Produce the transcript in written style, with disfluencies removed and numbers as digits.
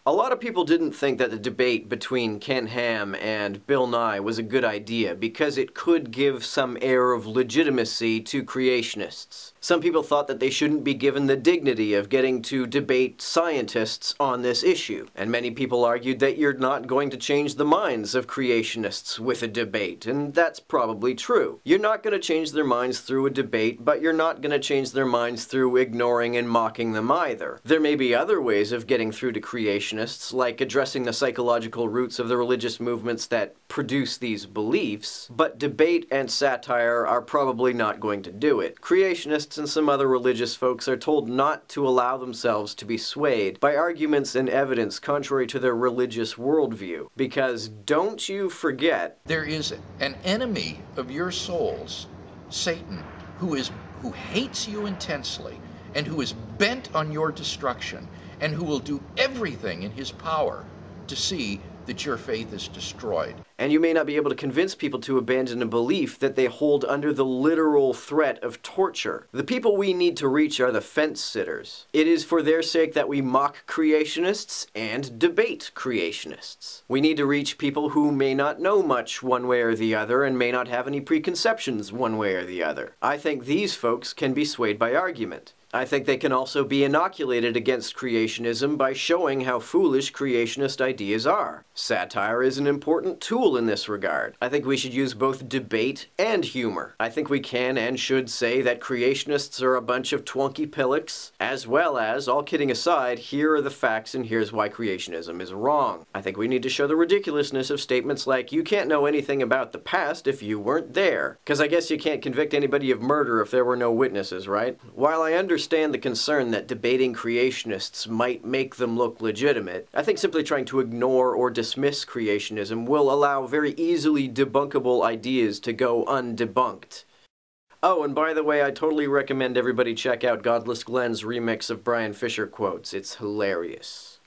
A lot of people didn't think that the debate between Ken Ham and Bill Nye was a good idea because it could give some air of legitimacy to creationists. Some people thought that they shouldn't be given the dignity of getting to debate scientists on this issue, and many people argued that you're not going to change the minds of creationists with a debate, and that's probably true. You're not going to change their minds through a debate, but you're not going to change their minds through ignoring and mocking them either. There may be other ways of getting through to creationists, like addressing the psychological roots of the religious movements that produce these beliefs, but debate and satire are probably not going to do it. Creationists and some other religious folks are told not to allow themselves to be swayed by arguments and evidence contrary to their religious worldview, because don't you forget, there is an enemy of your souls, Satan, who hates you intensely and who is bent on your destruction and who will do everything in his power to see that your faith is destroyed. And you may not be able to convince people to abandon a belief that they hold under the literal threat of torture. The people we need to reach are the fence sitters. It is for their sake that we mock creationists and debate creationists. We need to reach people who may not know much one way or the other and may not have any preconceptions one way or the other. I think these folks can be swayed by argument. I think they can also be inoculated against creationism by showing how foolish creationist ideas are. Satire is an important tool in this regard. I think we should use both debate and humor. I think we can and should say that creationists are a bunch of twonky pillocks, as well as, all kidding aside, here are the facts and here's why creationism is wrong. I think we need to show the ridiculousness of statements like, you can't know anything about the past if you weren't there. Because I guess you can't convict anybody of murder if there were no witnesses, right? While I understand the concern that debating creationists might make them look legitimate, I think simply trying to ignore or dismiss creationism will allow very easily debunkable ideas to go undebunked. Oh, and by the way, I totally recommend everybody check out Godless Glen's remix of Brian Fisher quotes. It's hilarious.